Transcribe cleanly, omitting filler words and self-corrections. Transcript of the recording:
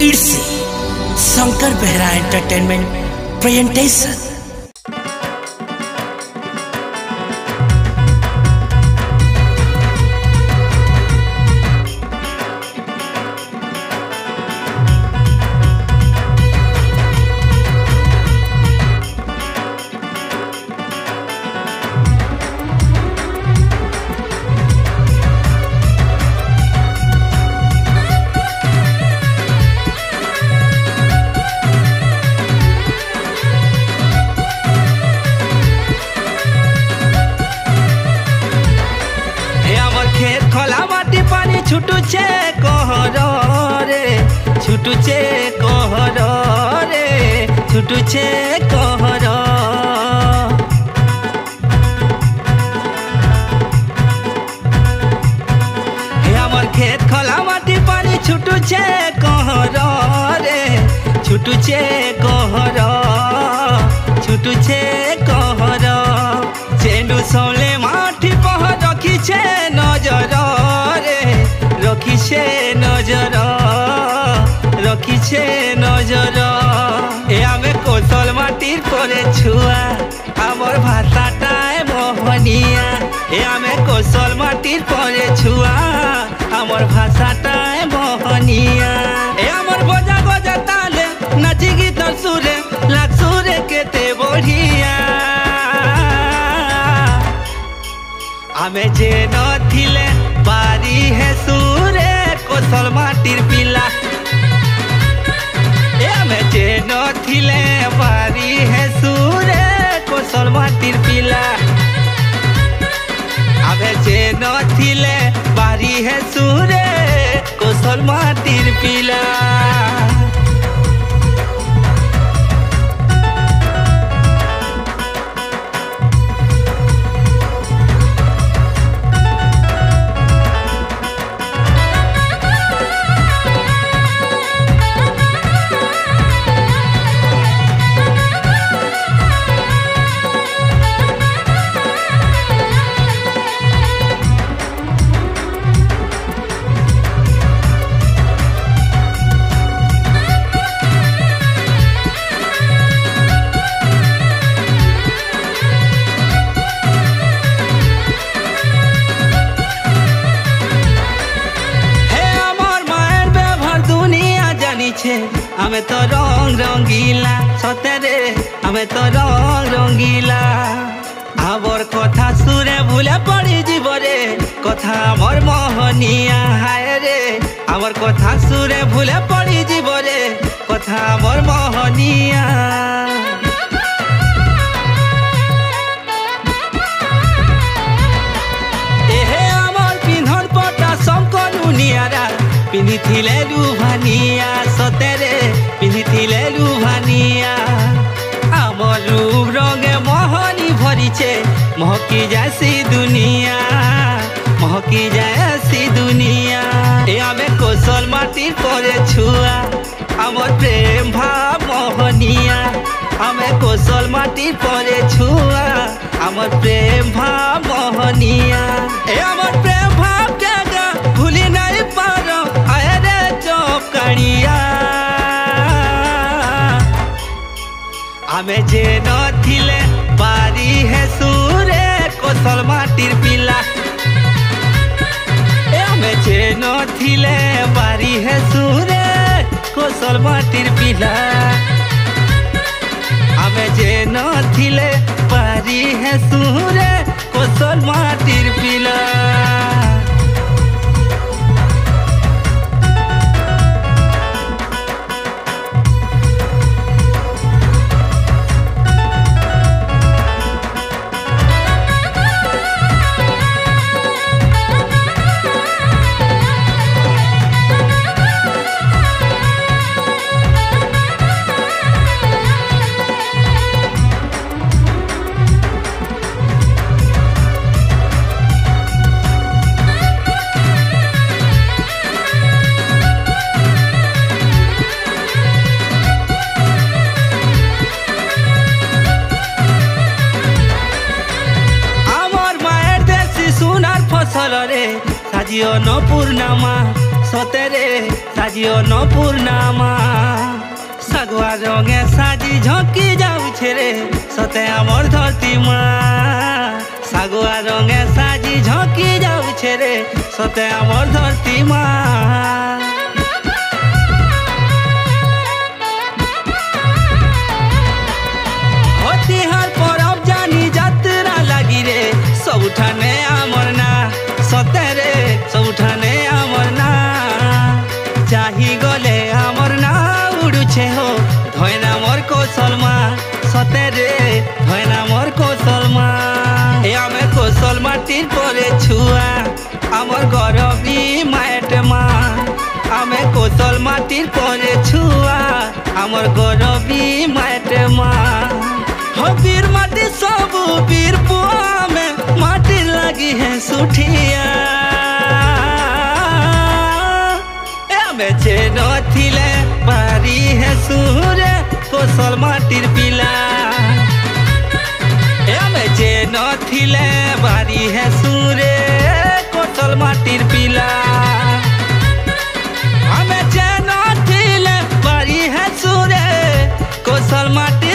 It's Shankar बेहरा entertainment presentation. छुटुचे कहर रे छुटुचे कहर रे छुटुचे कहर हे हमर खेत खला माटी पानी छुटुचे कहर रे छुटुचे कहर छुटुचे कहर चेंडू सौले माटी पह रखीछे नजर रखीछे नजर रखीछे नजर ए आमे कोसल माटिर परे छुआ आमर भाषाटाय मोहनिया ए आमे कोसल माटिर परे छुआ आमर भाषाटाय मोहनिया ए आमर बजा बजा ताले नाची गीत सुरे लाग सुरे केते बढ़िया आमे जे नथिले बारी है सूरे कोसल माटिर पिला ए में जे नथिले बारी है सूरे कोसल माटिर पिला आबे जे नथिले बारी है सूरे कोसल माटिर पिला हमें तो रंग रंगीला सतेरे हमें तो रंग रंगीला आबर कथा सुरे भूले पड़ी जीवरे कथा मोर मोहनिया हाय रे आबर कथा सुरे भूले पड़ी जीवरे कथा मोर मोहनिया एहे आमर पिन्हन पटा संकनुनियारा पिन्हिथिले लुभानिया सतेरे पिन्हिथिले लुभानिया आमर रूप रंगे मोहनी भरिछे महकी जासी दुनिया महकी जासी दुनिया ए आमे कोसल माटिर परे छुआ आमर प्रेम भाव मोहनिया आमे कोसल माटिर परे छुआ आमर प्रेम भाव मोहनिया ए आमर प्रेम भाव के भूली नहीं पारो आए रे चौकड़िया आमे जे नथिले बारी है सूरे कोसल माटिर पिला ए आमे जे नथिले बारी है सूरे कोसल माटिर पिला आमे जे नथिले बारी है सूरे कोसल माटिर पिला साजियो न पूर्णमा सतेरे আজি অন্নপূর্ণামা সাগুয়া রঙে সাজি ঝকি যাউছে রে সতে আমার ধরতি মা সাগুয়া রঙে সাজি ঝকি যাউছে রে সতে আমার ধরতি মা হতিহার পরব জানি যাত্রা লাগি রে সবুঠানে আমার না সতে রে সবুঠানে আমার না চাহি গলে আমার না উড়ুছে হো ধয়না মোর কৌশল মা সতে রে ধয়না মোর কৌশল মা এ আমি কৌশল মাটির পরে ছুয়া আমার গরবী মায়ের মা আমি কৌশল মাটির পরে ছুয়া আমার গরবী মায়ের মা हो वीर माटी सब वीर पुआ में माटी लगी है सुठिया में चेनो थिले बारी है सूरे कोसल माटीर पिला में चेनो थिले बारी है सूरे कोसल माटीर पिला हमें चेनो थिले बारी है सूरे कोसल माटी